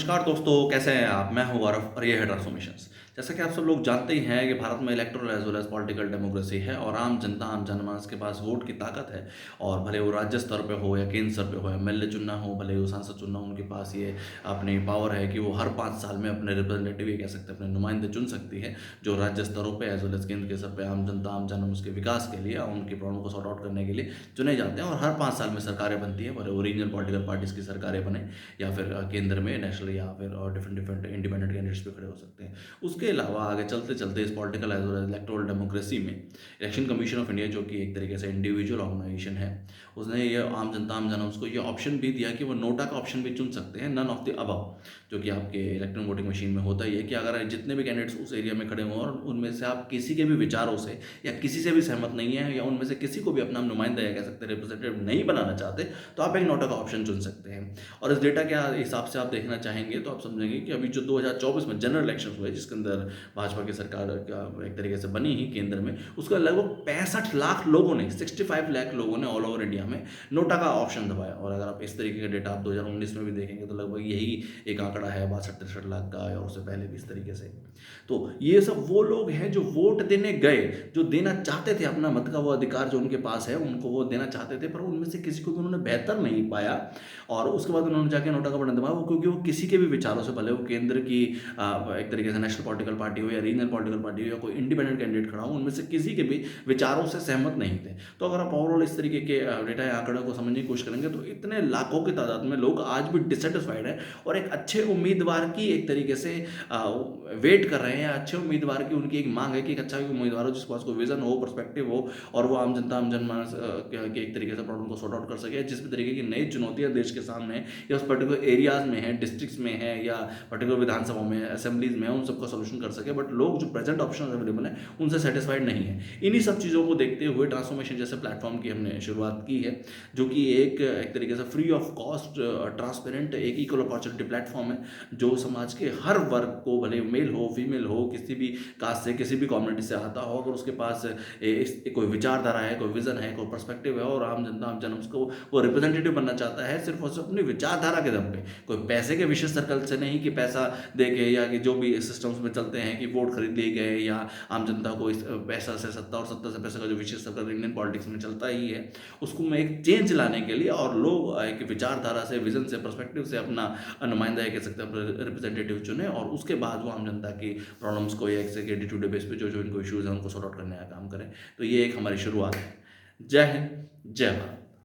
नमस्कार दोस्तों, कैसे हैं आप? मैं हूँ गौरव और ये है ट्रांसफॉर्मेशंस। जैसा कि आप सब लोग जानते ही हैं कि भारत में electoral as well as political democracy है और आम जनता, आम जनमानस के पास वोट की ताकत है। और भले वो राज्य स्तर पे हो या केंद्र स्तर पे हो, एमएलए चुनना हो, भले वो सांसद चुनना हो, उनके पास ये अपनी पावर है कि वो हर 5 साल में अपने रिप्रेजेंटेटिव, ये कह सकते हैं अपने नुमाइंदे चुन सकती है, जो राज्य स्तरों पे एज़ वेल एज़ केंद्र के स्तर पे आम जनता, आम जनमानस के विकास के लिए और उनकी प्रॉब्लम को सॉर्ट आउट करने के लिए चुने जाते हैं। और हर 5 साल में सरकारें बनती हैं, भले वो रीजनल पॉलिटिकल पार्टीज़ की सरकारें बने या फिर केंद्र में नेशनल या फिर और डिफरेंट डिफरेंट इंडिपेंडेंट कैंडिडेट्स भी खड़े हो सकते हैं। उसके अलावा आगे चलते-चलते इस political as well as electoral democracy में इलेक्शन कमीशन ऑफ इंडिया, जो कि एक तरीके से इंडिविजुअल ऑर्गेनाइजेशन है, उसने ये आम जनता, आम जन उसको ये ऑप्शन भी दिया कि वो नोटा का ऑप्शन भी चुन सकते हैं, नन ऑफ द अबव। जो कि आपके इलेक्ट्रॉनिक वोटिंग मशीन में होता ही है कि अगर जितने भी कैंडिडेट्स उस एरिया में खड़े हों और उनमें से आप किसी के भी विचारों से या किसी से भी सहमत नहीं है या उनमें से किसी को भी अपना नुमाइंदा या कह सकते हैं रिप्रेजेंटेटिव नहीं बनाना चाहते, तो आप एक नोटा का ऑप्शन चुन सकते हैं। और इस डेटा के हिसाब से आप देखना चाहेंगे तो आप समझेंगे कि अभी जो 2024 में जनरल इलेक्शन हुए, जिसके अंदर भाजपा की सरकार एक तरीके से बनी ही केंद्र में, उसका लगभग 65 लाख लोगों ने, 65 लाख लोगों ने ऑल ओवर इंडिया में नोटा का ऑप्शन दबाया। और अगर आप इस तरीके का डेटा आप 2019 में भी देखेंगे तो लगभग यही एक आंकड़ा है 62-63 लाख का, और उससे पहले भी इस तरीके से। तो ये सब वो लोग हैं जो वोट देने गए, जो देना चाहते थे, अपना मत का वो अधिकार जो उनके पास है उनको वो देना चाहते थे, पर उनमें से किसी को भी उन्होंने बेहतर नहीं पाया। और उसके बाद उन्होंने जाके नोटा का बटन दबाया, वो क्योंकि वो किसी के भी विचारों से, भले वो केंद्र की एक तरीके से नेशनल पॉलिटिकल पार्टी हो या रीजनल पॉलिटिकल पार्टी हो या कोई इंडिपेंडेंट कैंडिडेट खड़ा हो, उनमें से किसी के भी विचारों से सहमत नहीं थे। तो अगर आप ओवरऑल इस तरीके के डेटा या आंकड़े को समझने की कोशिश करेंगे तो इतने लाखों की तादाद में लोग आज भी डिससेटिस्फाइड हैं और एक अच्छे उम्मीदवार की एक तरीके से वेट कर रहे हैं, या अच्छे उम्मीदवार की उनकी एक मांग है कि एक अच्छा उम्मीदवार हो जिसके पास कोई विजन हो, पर्सपेक्टिव हो, और वो आम जनता, आम जनमानस के एक तरीके से प्रॉब्लम को सॉर्ट आउट कर सके। जिस भी तरीके की नई चुनौतियां देश के सामने हैं या उस पर्टिकुलर एरियाज में है, डिस्ट्रिक्ट्स में है या पर्टिकुलर विधानसभा में, असेंबलीज में है, उन सबका सोल्यूशन कर सके। बट लोग जो प्रेजेंट ऑप्शन अवेलेबल है उनसे सेटिस्फाइड नहीं है। इन्हीं सब चीज़ों को देखते हुए ट्रांसफॉर्मेशन जैसे प्लेटफॉर्म की हमने शुरुआत की है, जो कि एक तरीके से फ्री ऑफ कॉस्ट, ट्रांसपेरेंट, एक इक्वल अपॉर्चुनिटी प्लेटफॉर्म है, जो समाज के हर वर्ग को, भले मेल हो, फीमेल हो, किसी भी कास्ट से, किसी भी कम्युनिटी से आता हो, अगर उसके पास कोई विचारधारा है, कोई विजन है, कोई पर्सपेक्टिव है और आम जनता, आम जन उसको वो रिप्रेजेंटेटिव बनना चाहता है, सिर्फ और सिर्फ अपनी विचारधारा के दम पे, कोई पैसे के विशेष सर्कल से नहीं कि पैसा दे के, या कि जो भी सिस्टम्स में चलते हैं कि वोट खरीद लिए गए, या आम जनता को इस पैसा से सत्ता और सत्ता से पैसे का जो विशेष सर्कल इंडियन पॉलिटिक्स में चलता ही है, उसको में एक चेंज लाने के लिए और लोग एक विचारधारा से, विजन से, पर्सपेक्टिव से अपना नुमाइंदा, कह सकते हैं रिप्रेजेंटेटिव चुने, और उसके बाद वो आम जनता की प्रॉब्लम्स को या डे टू डे बेस पे जो जो इनको इश्यूज हैं उनको सॉर्ट आउट करने का काम करें। तो ये एक हमारी शुरुआत है। जय हिंद, जय भारत।